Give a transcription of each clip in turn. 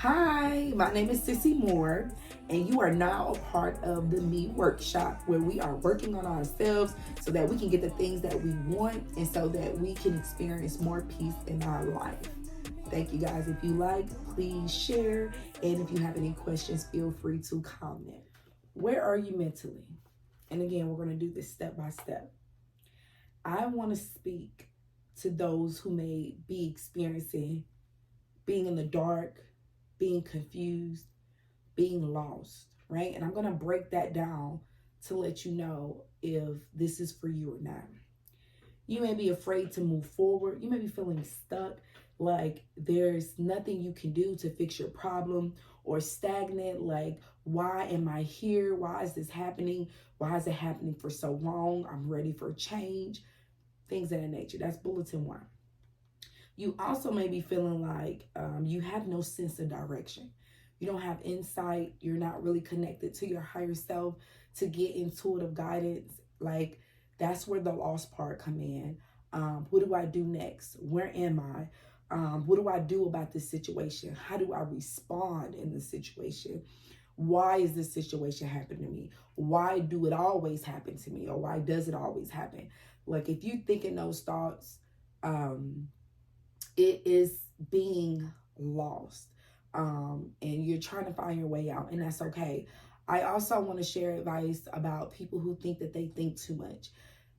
Hi, my name is Sissy Moore, and you are now a part of the Me Workshop, where we are working on ourselves so that we can get the things that we want and so that we can experience more peace in our life. Thank you guys. If you like, please share. And if you have any questions, feel free to comment. Where are you mentally? And again, we're going to do this step by step. I want to speak to those who may be experiencing being in the dark, being confused, being lost, right? And I'm going to break that down to let you know if this is for you or not. You may be afraid to move forward. You may be feeling stuck, like there's nothing you can do to fix your problem, or stagnant, like, why am I here? Why is this happening? Why is it happening for so long? I'm ready for change. Things of that nature. That's bulletin one. You also may be feeling like you have no sense of direction. You don't have insight. You're not really connected to your higher self to get intuitive guidance. Like, that's where the lost part come in. What do I do next? Where am I? What do I do about this situation? How do I respond in this situation? Why is this situation happening to me? Why do it always happen to me? Or why does it always happen? Like, if you think in those thoughts, it is being lost, and you're trying to find your way out, and that's okay. I also want to share advice about people who think that they think too much.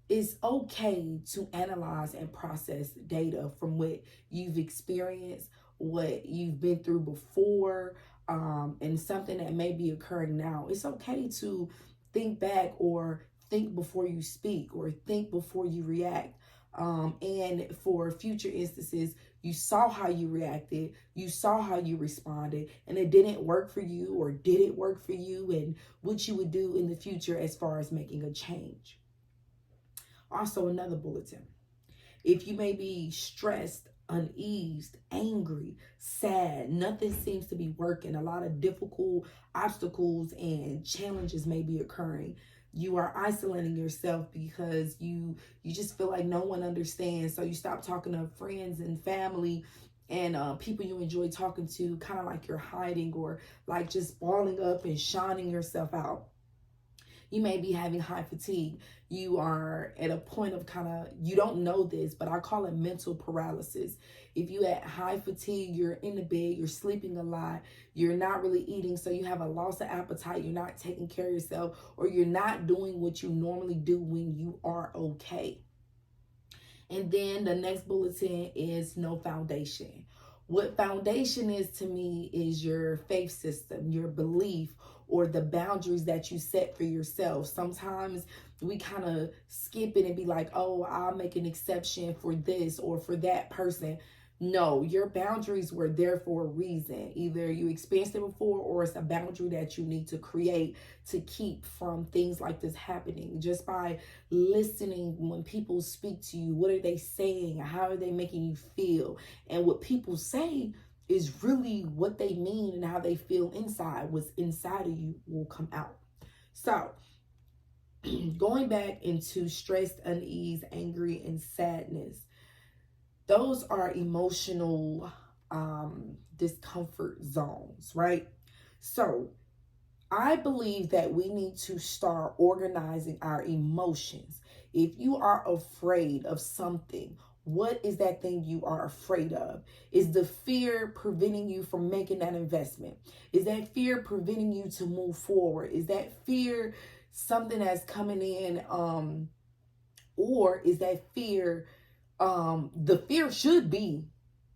It's okay to analyze and process data from what you've experienced, what you've been through before, and something that may be occurring now. It's okay to think back, or think before you speak, or think before you react. And for future instances, you saw how you reacted, you saw how you responded, and it didn't work for you, or did it work for you, and what you would do in the future as far as making a change. Also, another bulletin. If you may be stressed, uneased, angry, sad, nothing seems to be working, a lot of difficult obstacles and challenges may be occurring. You are isolating yourself because you just feel like no one understands. So you stop talking to friends and family and people you enjoy talking to, kind of like you're hiding, or like just balling up and shining yourself out. You may be having high fatigue. You are at a point of kind of, you don't know this, but I call it mental paralysis. If you at high fatigue, you're in the bed, you're sleeping a lot, you're not really eating, so you have a loss of appetite, you're not taking care of yourself, or you're not doing what you normally do when you are okay. And then the next bulletin is no foundation. What foundation is to me is your faith system, your belief, or the boundaries that you set for yourself. Sometimes we kind of skip it and be like, oh, I'll make an exception for this or for that person. No, your boundaries were there for a reason. Either you experienced it before, or it's a boundary that you need to create to keep from things like this happening. Just by listening when people speak to you, what are they saying? How are they making you feel? And what people say is really what they mean and how they feel inside. What's inside of you will come out. So, going back into stressed, unease, angry, and sadness, those are emotional discomfort zones, right? So I believe that we need to start organizing our emotions. If you are afraid of something, what is that thing you are afraid of? Is the fear preventing you from making that investment? Is that fear preventing you to move forward? Is that fear something that's coming in, or is that fear, the fear should be,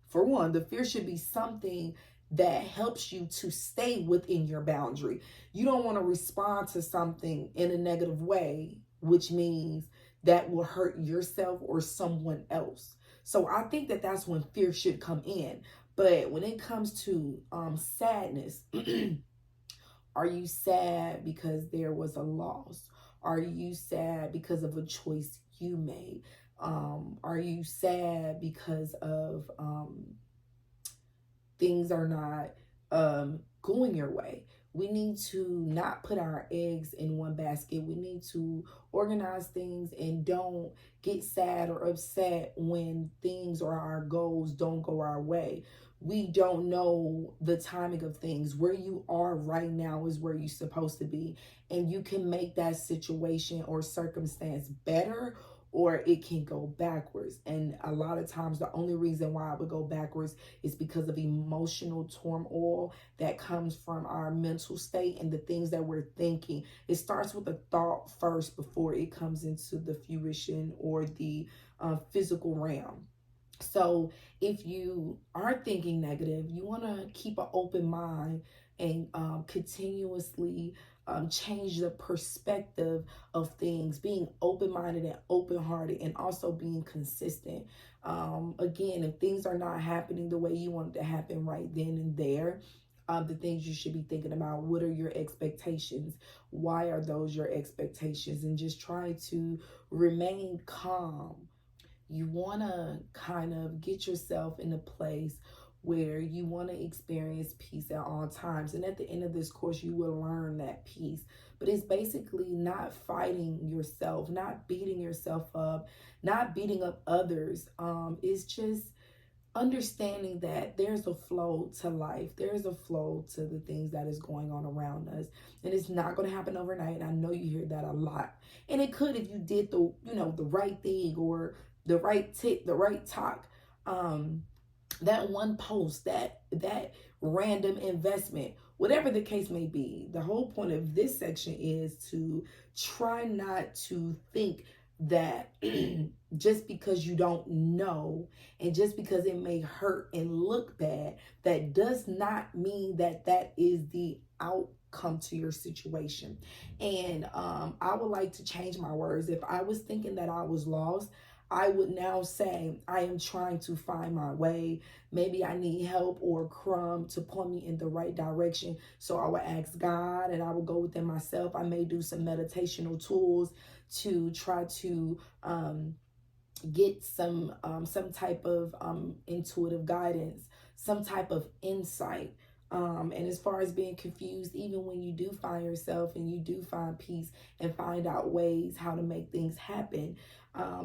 for one, the fear should be something that helps you to stay within your boundary. You don't want to respond to something in a negative way, which means that will hurt yourself or someone else. So I think that that's when fear should come in. But when it comes to sadness, are you sad because there was a loss? Are you sad because of a choice you made? Are you sad because of things are not going your way? we need to not put our eggs in one basket. We need to organize things and don't get sad or upset when things or our goals don't go our way. We don't know the timing of things. Where you are right now is where you're supposed to be. And you can make that situation or circumstance better, or it can go backwards. And a lot of times the only reason why it would go backwards is because of emotional turmoil that comes from our mental state and the things that we're thinking. It starts with a thought first before it comes into the fruition or the physical realm. So if you are thinking negative, you want to keep an open mind and continuously change the perspective of things, being open-minded and open-hearted, and also being consistent. Again, if things are not happening the way you want it to happen right then and there, the things you should be thinking about: what are your expectations? Why are those your expectations? And just try to remain calm. You want to kind of get yourself in a place where you want to experience peace at all times. And at the end of this course, you will learn that peace. But it's basically not fighting yourself, not beating yourself up, not beating up others. It's just understanding that there's a flow to life. There's a flow to the things that is going on around us. And it's not going to happen overnight. And I know you hear that a lot. And it could if you did the right thing, or the right tick, the right talk, that one post, that random investment, whatever the case may be. The whole point of this section is to try not to think that just because you don't know, and just because it may hurt and look bad, that does not mean that that is the outcome to your situation. And I would like to change my words. If I was thinking that I was lost, I would now say I am trying to find my way. Maybe I need help or crumb to point me in the right direction. So I would ask God, and I would go within myself. I may do some meditational tools to try to get some type of intuitive guidance, some type of insight. And as far as being confused, even when you do find yourself and you do find peace and find out ways how to make things happen,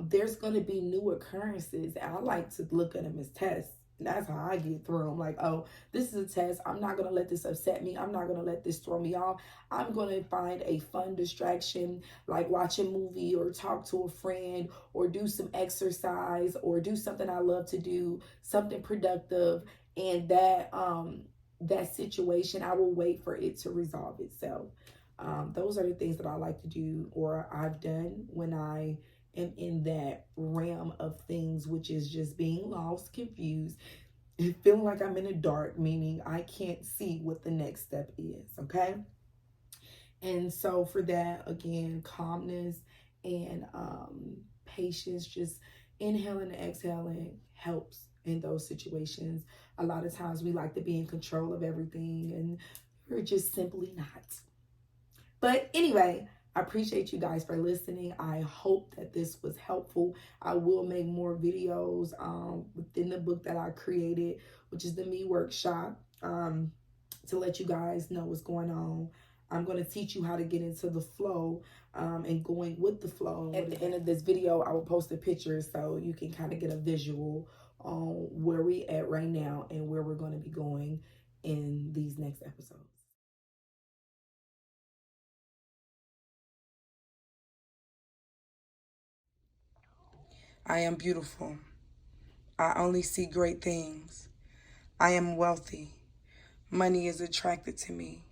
there's going to be new occurrences. I like to look at them as tests. That's how I get through them. Like, oh, this is a test. I'm not going to let this upset me. I'm not going to let this throw me off. I'm going to find a fun distraction, like watch a movie or talk to a friend or do some exercise or do something I love to do, something productive. And that situation, I will wait for it to resolve itself. Those are the things that I like to do, or I've done when I am in that realm of things, which is just being lost, confused, and feeling like I'm in the dark, meaning I can't see what the next step is, okay? And so for that, again, calmness and patience, just inhaling and exhaling helps in those situations. A lot of times we like to be in control of everything, and we're just simply not. But anyway, I appreciate you guys for listening. I hope that this was helpful. I will make more videos within the book that I created, which is the Me Workshop, to let you guys know what's going on. I'm going to teach you how to get into the flow and going with the flow. At the end of this video, I will post a picture so you can kind of get a visual on where we at right now and where we're going to be going in these next episodes. I am beautiful. I only see great things. I am wealthy. Money is attracted to me.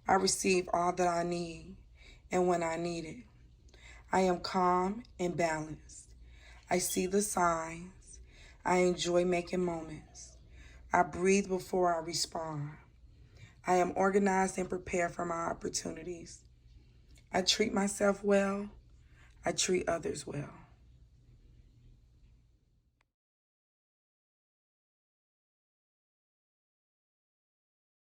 I receive all that I need and when I need it. I am calm and balanced. I see the signs. I enjoy making moments. I breathe before I respond. I am organized and prepared for my opportunities. I treat myself well. I treat others well.